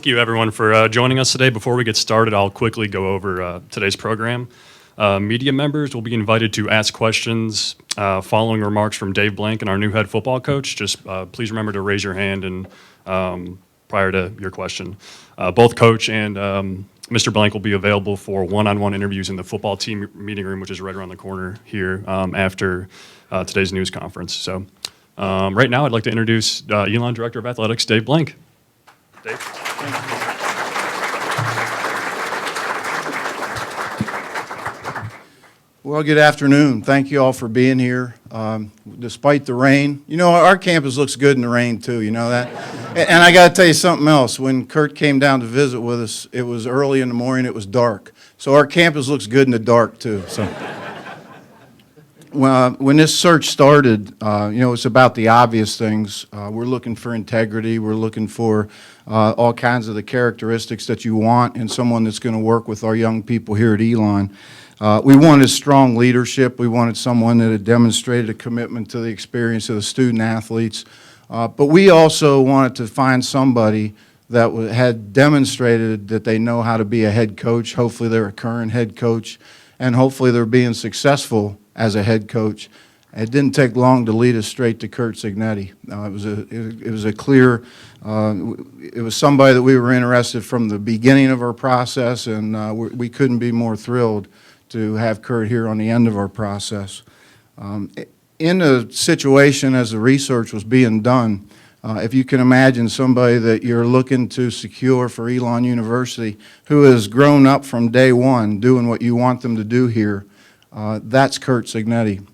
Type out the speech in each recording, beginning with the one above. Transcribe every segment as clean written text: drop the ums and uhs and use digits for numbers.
Thank you, everyone, for joining us today. Before we get started, I'll quickly go over today's program. Media members will be invited to ask questions following remarks from Dave Blank and our new head football coach. Just please remember to raise your hand and prior to your question. Both Coach and Mr. Blank will be available for one-on-one interviews in the football team meeting room, which is right around the corner here after today's news conference. So right now, I'd like to introduce Elon Director of Athletics, Dave Blank. Dave. Well, good afternoon. Thank you all for being here. Despite the rain, you know, our campus looks good in the rain too, you know that? And I got to tell you something else. When Curt came down to visit with us, it was early in the morning, it was dark. So our campus looks good in the dark too. So when this search started, you know, it's about the obvious things. We're looking for integrity. We're looking for all kinds of the characteristics that you want in someone that's going to work with our young people here at Elon. We wanted strong leadership. We wanted someone that had demonstrated a commitment to the experience of the student athletes. But we also wanted to find somebody that had demonstrated that they know how to be a head coach. Hopefully they're a current head coach, and hopefully they're being successful as a head coach. It didn't take long to lead us straight to Curt Cignetti. It was a clear, it was somebody that we were interested from the beginning of our process, and we couldn't be more thrilled to have Curt here on the end of our process. In a situation as the research was being done, if you can imagine somebody that you're looking to secure for Elon University who has grown up from day one doing what you want them to do here, that's Curt Cignetti.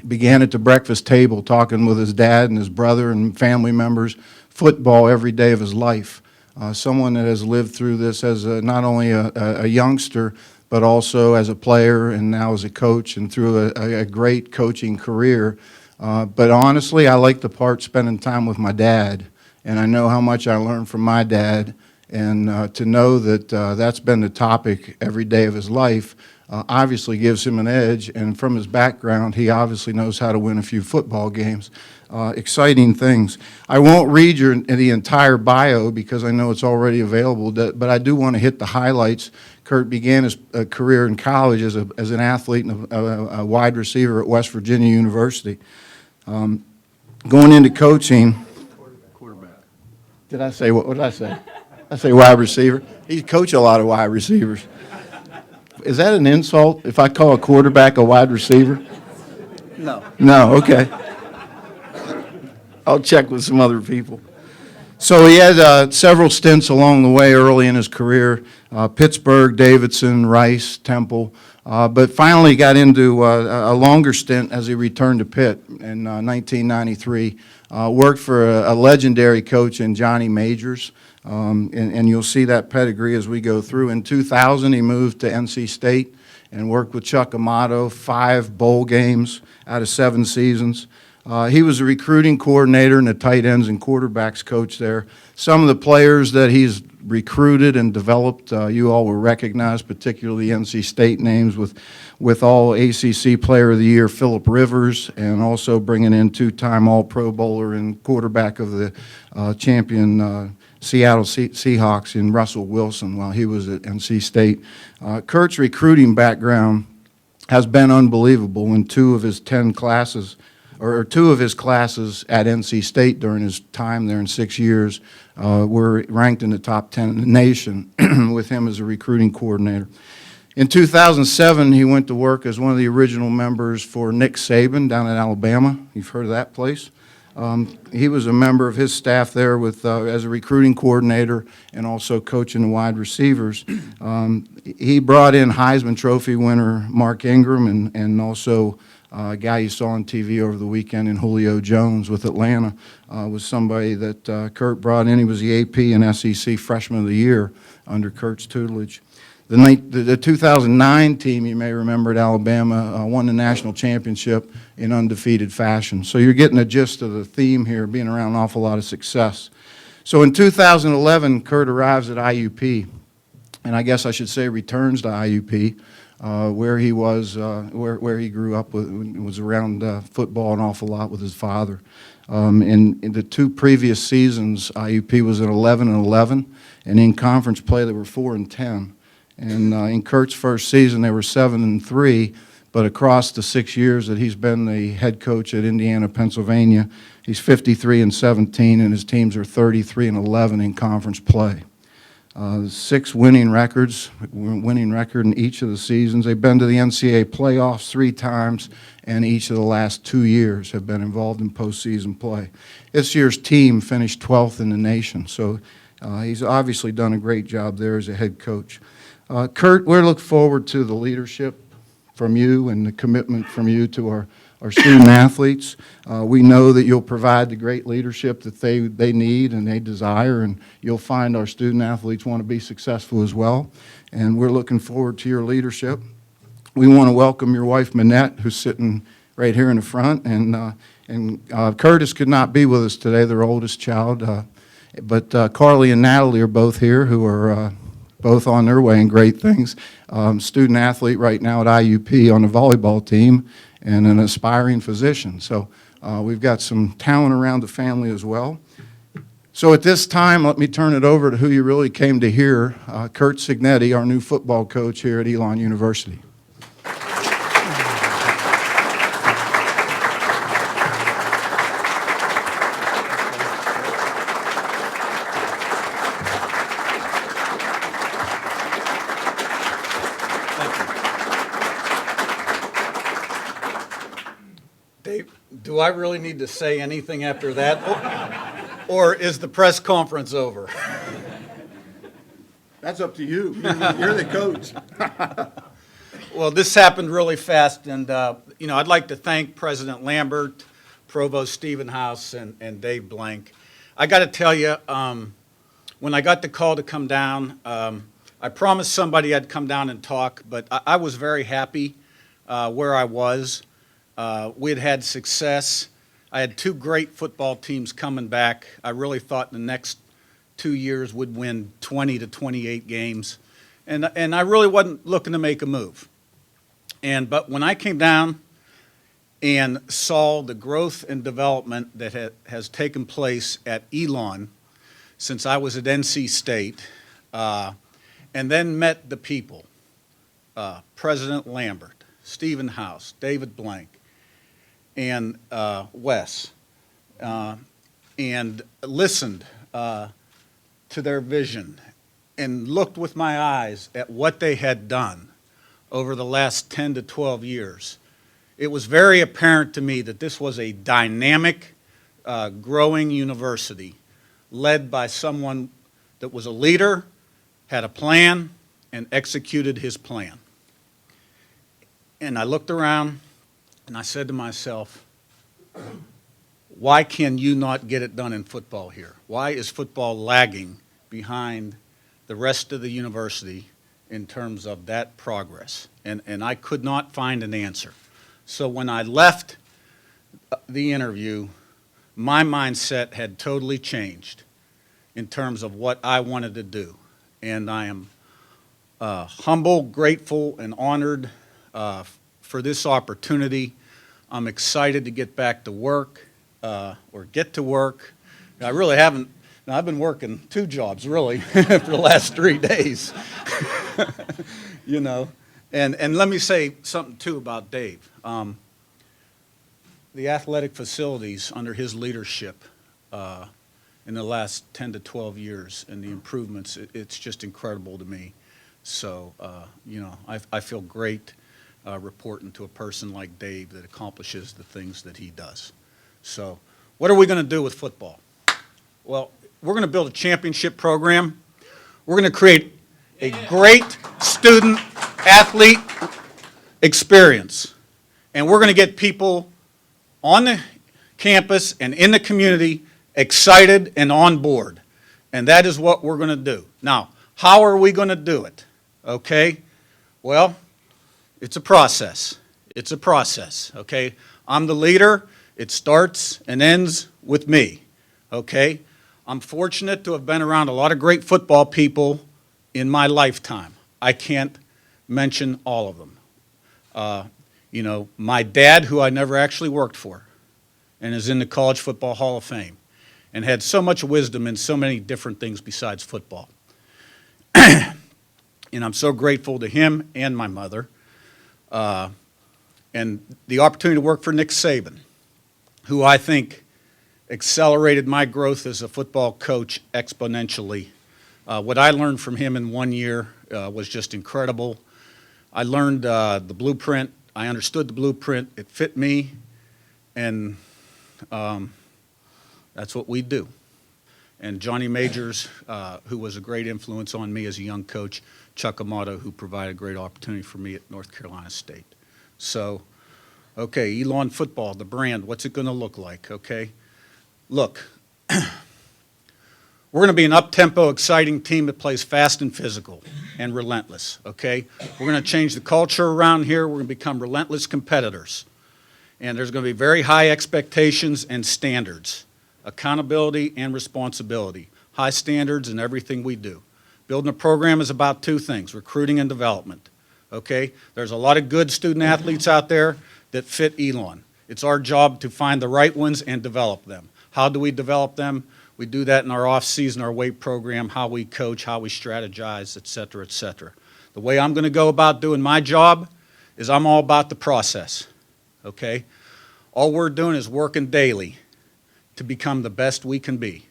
Began at the breakfast table talking with his dad and his brother and family members, football every day of his life. Someone that has lived through this as not only a youngster, but also as a player and now as a coach and through a great coaching career. But honestly, I like the part spending time with my dad, and I know how much I learned from my dad, and to know that that's been the topic every day of his life obviously gives him an edge, and from his background, he obviously knows how to win a few football games. Exciting things. I won't read the entire bio because I know it's already available, but I do want to hit the highlights. Curt began his career in college as an athlete and a wide receiver at West Virginia University. Going into coaching, quarterback. Did I say, what did I say? I say wide receiver. He coached a lot of wide receivers. Is that an insult if I call a quarterback a wide receiver? No. No, okay. I'll check with some other people. So he had several stints along the way early in his career, Pittsburgh, Davidson, Rice, Temple, but finally got into a longer stint as he returned to Pitt in 1993. Worked for a legendary coach in Johnny Majors, and you'll see that pedigree as we go through. In 2000, he moved to NC State and worked with Chuck Amato, 5 bowl games out of 7 seasons. He was a recruiting coordinator and a tight ends and quarterbacks coach there. Some of the players that he's recruited and developed, you all will recognize, particularly NC State names with all ACC Player of the Year, Phillip Rivers, and also bringing in 2-time All-Pro Bowler and quarterback of the champion Seattle Seahawks in Russell Wilson while he was at NC State. Curt's recruiting background has been unbelievable in 2 of his 10 classes, or 2 of his classes at NC State during his time there in 6 years were ranked in the top 10 in the nation with him as a recruiting coordinator. In 2007, he went to work as one of the original members for Nick Saban down in Alabama. You've heard of that place. He was a member of his staff there with as a recruiting coordinator and also coaching the wide receivers. He brought in Heisman Trophy winner Mark Ingram and also a guy you saw on TV over the weekend in Julio Jones with Atlanta was somebody that Curt brought in. He was the AP and SEC Freshman of the Year under Curt's tutelage. The 2009 team, you may remember at Alabama, won the national championship in undefeated fashion. So you're getting a gist of the theme here, being around an awful lot of success. So in 2011, Curt arrives at IUP, and I guess I should say returns to IUP, where he was, where he grew up, was around football an awful lot with his father. In the 2 previous seasons, IUP was at 11-11, and in conference play they were 4-10. And in Curt's first season they were 7-3, but across the 6 years that he's been the head coach at Indiana, Pennsylvania, he's 53-17, and his teams are 33-11 in conference play. 6 winning record in each of the seasons. They've been to the NCAA playoffs 3 times, and each of the last 2 years have been involved in postseason play. This year's team finished 12th in the nation, so he's obviously done a great job there as a head coach. Curt, we look forward to the leadership from you and the commitment from you to our student athletes. We know that you'll provide the great leadership that they need and they desire, and you'll find our student athletes want to be successful as well. And we're looking forward to your leadership. We want to welcome your wife, Minette, who's sitting right here in the front. And Curtis could not be with us today, their oldest child. But Carly and Natalie are both here, who are both on their way in great things. Student athlete right now at IUP on the volleyball team, and an aspiring physician. So we've got some talent around the family as well. So at this time, let me turn it over to who you really came to hear, Curt Cignetti, our new football coach here at Elon University. Dave, do I really need to say anything after that? Or is the press conference over? That's up to you. You're the coach. Well, this happened really fast, and I'd like to thank President Lambert, Provost Stephenhouse, and Dave Blank. I got to tell you, when I got the call to come down, I promised somebody I'd come down and talk, but I was very happy where I was. We had success. I had 2 great football teams coming back. I really thought the next 2 years would win 20 to 28 games, and I really wasn't looking to make a move. But when I came down and saw the growth and development that has taken place at Elon since I was at NC State, and then met the people, President Lambert, Stephenhouse, David Blank, and Wes, and listened to their vision and looked with my eyes at what they had done over the last 10 to 12 years, it was very apparent to me that this was a dynamic, growing university led by someone that was a leader, had a plan, and executed his plan. And I looked around and I said to myself, why can you not get it done in football here? Why is football lagging behind the rest of the university in terms of that progress? And I could not find an answer. So when I left the interview, my mindset had totally changed in terms of what I wanted to do. And I am humble, grateful, and honored for this opportunity. I'm excited to get back to work, or get to work. I really haven't. Now, I've been working 2 jobs, really, for the last 3 days. And let me say something, too, about Dave. The athletic facilities under his leadership in the last 10 to 12 years and the improvements, it's just incredible to me. So, I feel great reporting to a person like Dave that accomplishes the things that he does. So, what are we going to do with football? Well, we're going to build a championship program. We're going to create a great student-athlete experience. And we're going to get people on the campus and in the community excited and on board. And that is what we're going to do. Now, how are we going to do it? Okay? Well, it's a process. It's a process, okay? I'm the leader. It starts and ends with me, okay? I'm fortunate to have been around a lot of great football people in my lifetime. I can't mention all of them. My dad, who I never actually worked for, and is in the College Football Hall of Fame, and had so much wisdom in so many different things besides football. And I'm so grateful to him and my mother. And the opportunity to work for Nick Saban, who I think accelerated my growth as a football coach exponentially. What I learned from him in 1 year was just incredible. I learned the blueprint. I understood the blueprint. It fit me, and that's what we do. And Johnny Majors, who was a great influence on me as a young coach, Chuck Amato, who provided a great opportunity for me at North Carolina State. So, okay, Elon Football, the brand, what's it going to look like, okay? Look, we're going to be an up-tempo, exciting team that plays fast and physical and relentless, okay? We're going to change the culture around here. We're going to become relentless competitors. And there's going to be very high expectations and standards, accountability and responsibility, high standards in everything we do. Building a program is about two things, recruiting and development, okay? There's a lot of good student athletes out there that fit Elon. It's our job to find the right ones and develop them. How do we develop them? We do that in our off-season, our weight program, how we coach, how we strategize, et cetera, et cetera. The way I'm going to go about doing my job is I'm all about the process, okay? All we're doing is working daily to become the best we can be.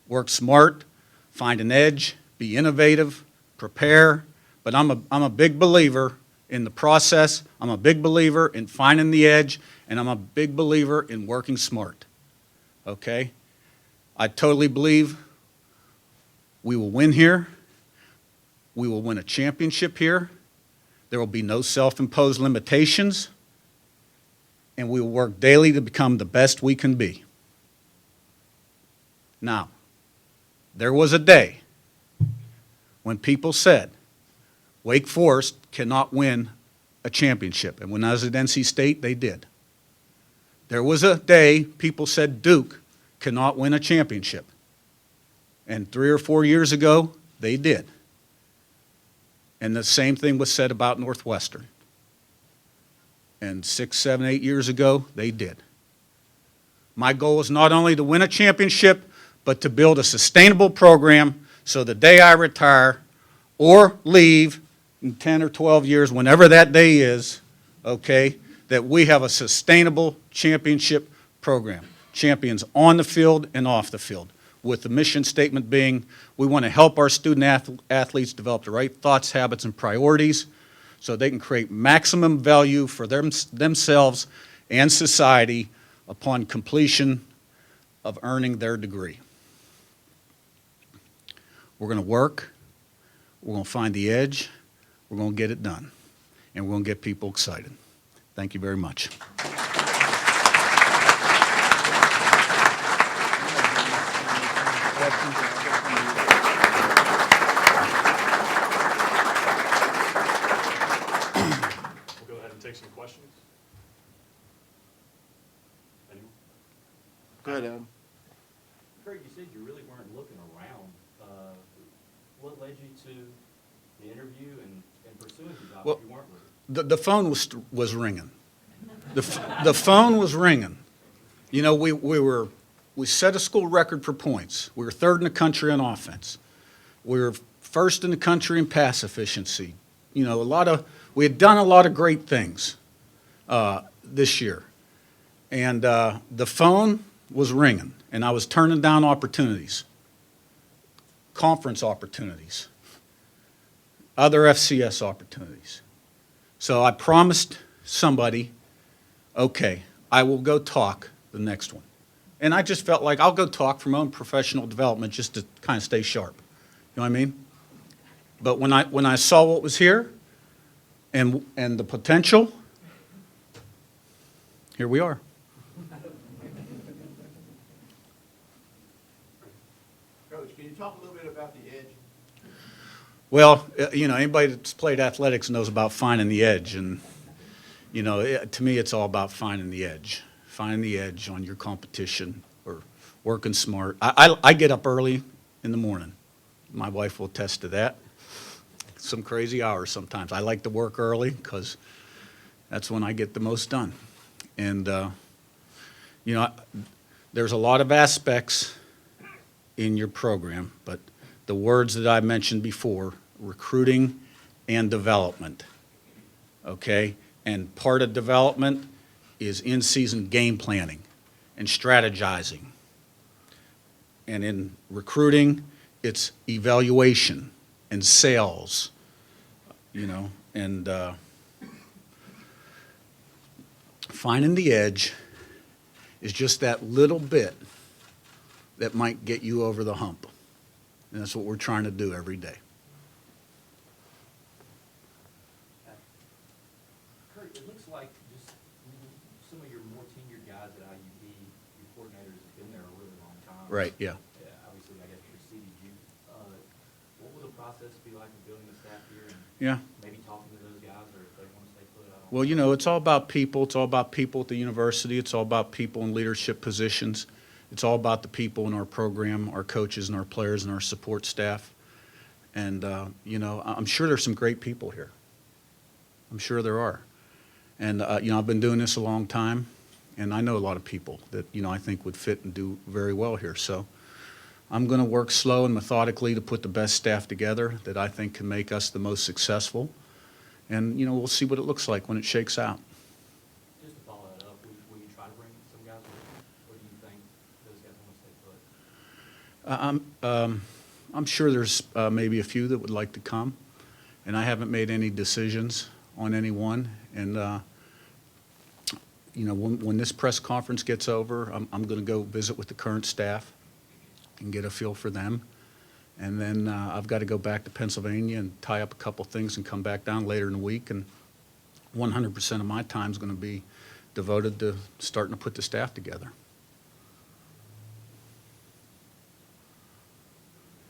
Work smart, find an edge, be innovative, prepare, but I'm a big believer in the process. I'm a big believer in finding the edge, and I'm a big believer in working smart, okay? I totally believe we will win here. We will win a championship here. There will be no self-imposed limitations, and we will work daily to become the best we can be. Now, there was a day when people said Wake Forest cannot win a championship, and when I was at NC State, they did. There was a day people said Duke cannot win a championship, and 3 or 4 years ago, they did. And the same thing was said about Northwestern. And 6, 7, 8 years ago, they did. My goal is not only to win a championship, but to build a sustainable program so the day I retire or leave in 10 or 12 years, whenever that day is, okay, that we have a sustainable championship program. Champions on the field and off the field, with the mission statement being we want to help our student athletes develop the right thoughts, habits, and priorities so they can create maximum value for themselves and society upon completion of earning their degree. We're going to work, we're going to find the edge, we're going to get it done, and we're going to get people excited. Thank you very much. We'll go ahead and take some questions. Anyone? Go ahead, Adam. Curt, you said you really weren't looking around. What led you to the interview and pursuing the job Well, if you weren't looking? The phone was ringing. The phone was ringing. You know, we set a school record for points. We were third in the country on offense. We were first in the country in pass efficiency. You know, we had done a lot of great things this year. And the phone was ringing, and I was turning down opportunities, conference opportunities, other FCS opportunities. So I promised somebody, okay, I will go talk the next one. And I just felt like I'll go talk for my own professional development just to kind of stay sharp. You know what I mean? But when I saw what was here and the potential, here we are. Coach, can you talk a little bit about the edge? Well, you know, anybody that's played athletics knows about finding the edge. And, you know, to me, it's all about finding the edge. Finding the edge on your competition or working smart. I get up early in the morning. My wife will attest to that. Some crazy hours sometimes. I like to work early because that's when I get the most done. And, you know, there's a lot of aspects in your program, but the words that I mentioned before, recruiting and development, okay? And part of development is in-season game planning and strategizing. And in recruiting, it's evaluation and sales, you know, and finding the edge is just that little bit that might get you over the hump. And that's what we're trying to do every day. Curt, it looks like just some of your more tenured guys at IUP, your coordinators have been there a really long time. Right, yeah. Obviously, I guess preceded you. What will the process be like of building the staff here and Yeah. maybe talking to those guys or if they want to stay put? I don't Well, you know, it's all about people. It's all about people at the university. It's all about people in leadership positions. It's all about the people in our program, our coaches and our players and our support staff. And, you know, I'm sure there's some great people here. I'm sure there are. And, you know, I've been doing this a long time, and I know a lot of people that, you know, I think would fit and do very well here. So I'm going to work slow and methodically to put the best staff together that I think can make us the most successful. And, you know, we'll see what it looks like when it shakes out. Just to follow that up, will you try to bring some guys or do you think those guys want to stay put? I'm sure there's maybe a few that would like to come, and I haven't made any decisions on any one. And, you know, when this press conference gets over, I'm going to go visit with the current staff and get a feel for them. And then I've got to go back to Pennsylvania and tie up a couple things and come back down later in the week. And 100% of my time is going to be devoted to starting to put the staff together.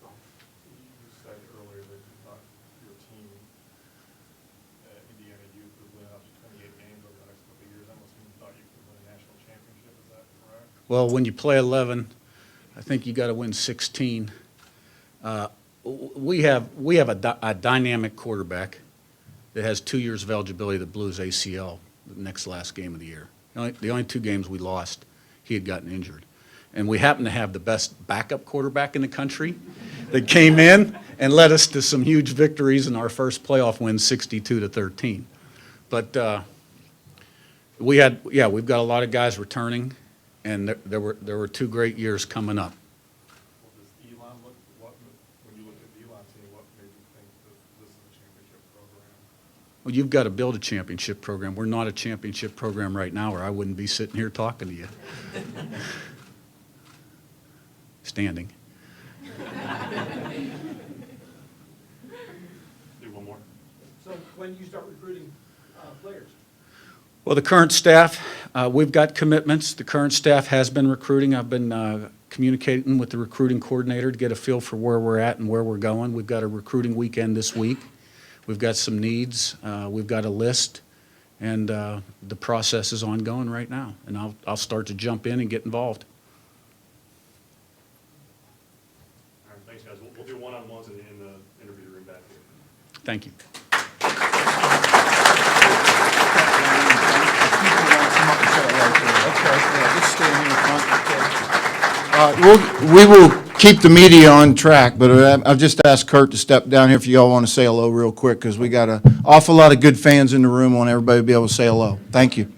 You said earlier that you thought your team, Indiana Youth, would win up to 28 games over the next couple of years. That must mean you thought you could win a national championship. Is that correct? Well, when you play 11, I think you got to win 16. We have a dynamic quarterback that has 2 years of eligibility that blew his ACL the next last game of the year. The only 2 games we lost, he had gotten injured. And we happen to have the best backup quarterback in the country that came in and led us to some huge victories in our first playoff win, 62-13. But we've got a lot of guys returning, and there were 2 great years coming up. Well, does Elon look, when you look at the Elon team, what made you think that this is a championship program? Well, you've got to build a championship program. We're not a championship program right now, or I wouldn't be sitting here talking to you. Standing. Do one more. So when do you start recruiting players? Well, the current staff, we've got commitments. The current staff has been recruiting. I've been communicating with the recruiting coordinator to get a feel for where we're at and where we're going. We've got a recruiting weekend this week. We've got some needs. We've got a list, and the process is ongoing right now. And I'll start to jump in and get involved. All right, thanks, guys. We'll do one-on-ones in the interview room back here. Thank you. We will keep the media on track, but I've just asked Curt to step down here if you all want to say hello real quick, because we got an awful lot of good fans in the room. Want everybody to be able to say hello. Thank you.